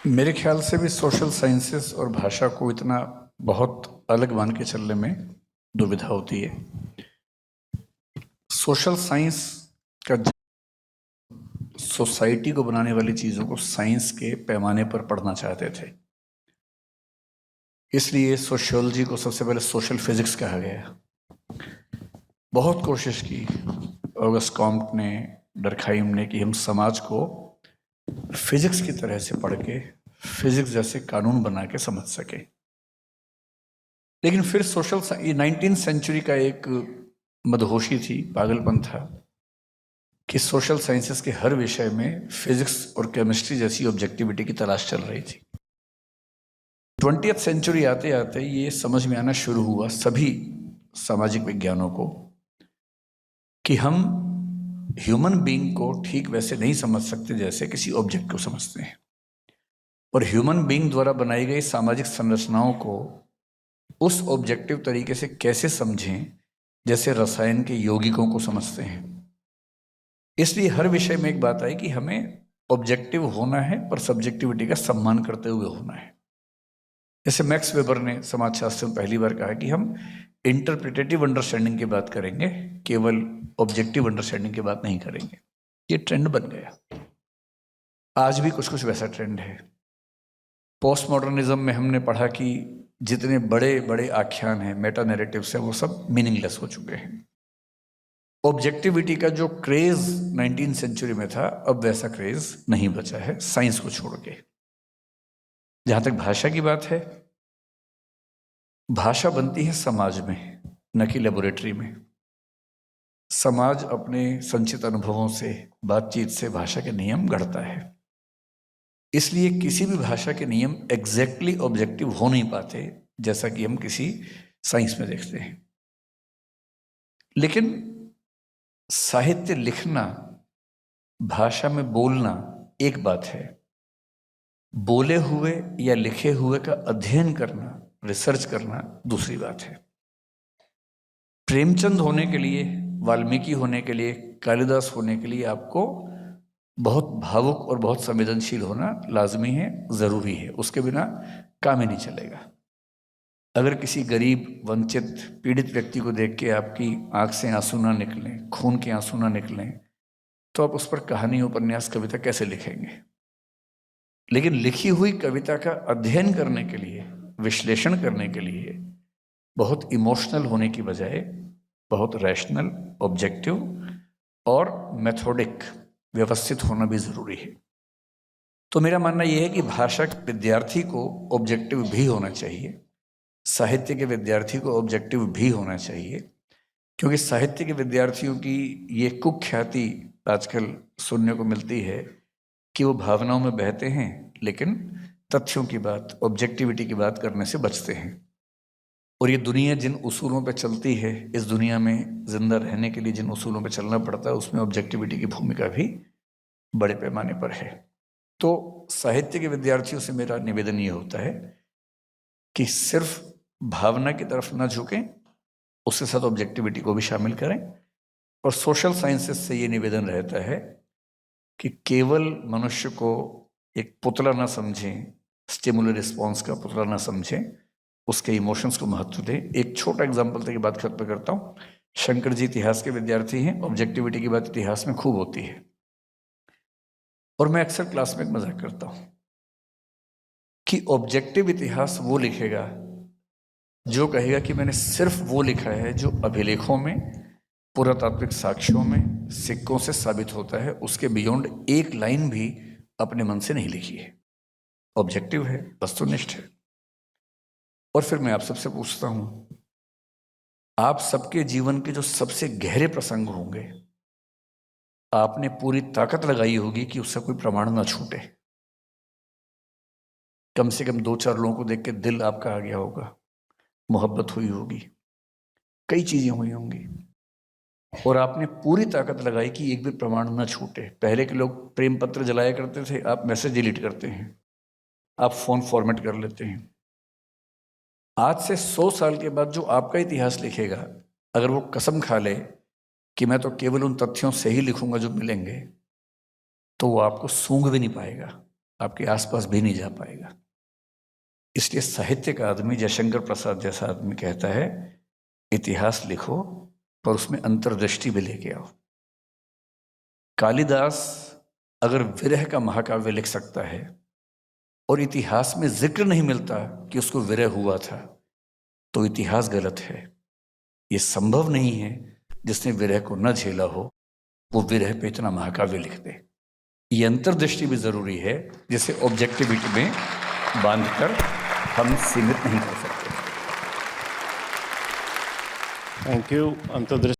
मेरे ख्याल से भी सोशल साइंसेस और भाषा को इतना बहुत अलग मान के चलने में दुविधा होती है। सोशल साइंस का सोसाइटी को बनाने वाली चीज़ों को साइंस के पैमाने पर पढ़ना चाहते थे, इसलिए सोशियोलॉजी को सबसे पहले सोशल फिजिक्स कहा गया। बहुत कोशिश की ऑगस्ट कॉम्ट ने, डर्कहाइम ने, कि हम समाज को फिजिक्स की तरह से पढ़ के फिजिक्स जैसे कानून बना के समझ सके। लेकिन फिर सोशल 19वीं सेंचुरी का एक मदहोशी थी, पागलपन था कि सोशल साइंसेस के हर विषय में फिजिक्स और केमिस्ट्री जैसी ऑब्जेक्टिविटी की तलाश चल रही थी। 20वीं सेंचुरी आते आते ये समझ में आना शुरू हुआ सभी सामाजिक विज्ञानों को कि हम ह्यूमन बीइंग को ठीक वैसे नहीं समझ सकते जैसे किसी ऑब्जेक्ट को समझते हैं, और ह्यूमन बीइंग द्वारा बनाई गई सामाजिक संरचनाओं को उस ऑब्जेक्टिव तरीके से कैसे समझें जैसे रसायन के यौगिकों को समझते हैं। इसलिए हर विषय में एक बात आई कि हमें ऑब्जेक्टिव होना है पर सब्जेक्टिविटी का सम्मान करते हुए होना है। जैसे मैक्स वेबर ने समाजशास्त्र में पहली बार कहा कि हम इंटरप्रिटेटिव अंडरस्टैंडिंग की बात करेंगे, केवल ऑब्जेक्टिव अंडरस्टैंडिंग की बात नहीं करेंगे। ये ट्रेंड बन गया। आज भी कुछ कुछ वैसा ट्रेंड है। पोस्ट मॉडर्निज्म में हमने पढ़ा कि जितने बड़े बड़े आख्यान हैं, मेटा नैरेटिव्स हैं, वो सब मीनिंगलेस हो चुके हैं। ऑब्जेक्टिविटी का जो क्रेज 19वीं सेंचुरी में था, अब वैसा क्रेज नहीं बचा है साइंस को छोड़ के। जहां तक भाषा की बात है, भाषा बनती है समाज में, न कि लेबोरेटरी में। समाज अपने संचित अनुभवों से, बातचीत से भाषा के नियम गढ़ता है। इसलिए किसी भी भाषा के नियम एग्जैक्टली ऑब्जेक्टिव हो नहीं पाते, जैसा कि हम किसी साइंस में देखते हैं। लेकिन साहित्य लिखना, भाषा में बोलना एक बात है, बोले हुए या लिखे हुए का अध्ययन करना, रिसर्च करना दूसरी बात है। प्रेमचंद होने के लिए, वाल्मीकि होने के लिए, कालिदास होने के लिए आपको बहुत भावुक और बहुत संवेदनशील होना लाजमी है, जरूरी है। उसके बिना काम ही नहीं चलेगा। अगर किसी गरीब, वंचित, पीड़ित व्यक्ति को देख के आपकी आंख से आंसू ना निकलें, खून के आंसू ना निकलें, तो आप उस पर कहानी, उपन्यास, कविता कैसे लिखेंगे? लेकिन लिखी हुई कविता का अध्ययन करने के लिए, विश्लेषण करने के लिए बहुत इमोशनल होने की बजाय बहुत रैशनल, ऑब्जेक्टिव और मेथोडिक, व्यवस्थित होना भी जरूरी है। तो मेरा मानना यह है कि भाषा के विद्यार्थी को ऑब्जेक्टिव भी होना चाहिए, साहित्य के विद्यार्थी को ऑब्जेक्टिव भी होना चाहिए, क्योंकि साहित्य के विद्यार्थियों की ये कुख्याति आजकल सुनने को मिलती है कि वो भावनाओं में बहते हैं, लेकिन तथ्यों की बात, ऑब्जेक्टिविटी की बात करने से बचते हैं। और ये दुनिया जिन उसूलों पे चलती है, इस दुनिया में जिंदा रहने के लिए जिन उसूलों पे चलना पड़ता है, उसमें ऑब्जेक्टिविटी की भूमिका भी बड़े पैमाने पर है। तो साहित्य के विद्यार्थियों से मेरा निवेदन ये होता है कि सिर्फ भावना की तरफ ना झुकें, उसके साथ ऑब्जेक्टिविटी को भी शामिल करें। और सोशल साइंसेस से ये निवेदन रहता है कि केवल मनुष्य को एक पुतला ना समझें, स्टिमुलस रिस्पॉन्स का पुतला ना समझें, उसके इमोशंस को महत्व दें। एक छोटा एग्जाम्पल तक बात खत्म करता हूँ। शंकर जी इतिहास के विद्यार्थी हैं, ऑब्जेक्टिविटी की बात इतिहास में खूब होती है, और मैं अक्सर क्लास में एक मजाक करता हूँ कि ऑब्जेक्टिव इतिहास वो लिखेगा जो कहेगा कि मैंने सिर्फ वो लिखा है जो अभिलेखों में, पुरातात्विक साक्ष्यों में, सिक्कों से साबित होता है, उसके बियॉन्ड एक लाइन भी अपने मन से नहीं लिखी है। ऑब्जेक्टिव है, वस्तुनिष्ठ है। और फिर मैं आप सबसे पूछता हूं, आप सबके जीवन के जो सबसे गहरे प्रसंग होंगे, आपने पूरी ताकत लगाई होगी कि उससे कोई प्रमाण ना छूटे। कम से कम 2-4 लोगों को देख के दिल आपका आ गया होगा, मोहब्बत हुई होगी, कई चीजें हुई होंगी, और आपने पूरी ताकत लगाई कि एक भी प्रमाण ना छूटे। पहले के लोग प्रेम पत्र जलाया करते थे, आप मैसेज डिलीट करते हैं, आप फोन फॉर्मेट कर लेते हैं। आज से 100 साल के बाद जो आपका इतिहास लिखेगा, अगर वो कसम खा ले कि मैं तो केवल उन तथ्यों से ही लिखूंगा जो मिलेंगे, तो वो आपको सूंघ भी नहीं पाएगा। आपके आसपास भी नहीं जा पाएगा। इसलिए साहित्य का आदमी, जयशंकर प्रसाद जैसा आदमी कहता है, इतिहास लिखो पर उसमें अंतर्दृष्टि भी लेके आओ। कालिदास अगर विरह का महाकाव्य लिख सकता है और इतिहास में जिक्र नहीं मिलता कि उसको विरह हुआ था, तो इतिहास गलत है। ये संभव नहीं है जिसने विरह को न झेला हो वो विरह पे इतना महाकाव्य लिख दे। ये अंतर्दृष्टि भी जरूरी है, जिसे ऑब्जेक्टिविटी में बांधकर हम सीमित नहीं कर सकते। Thank you. अंतर्दृष्टि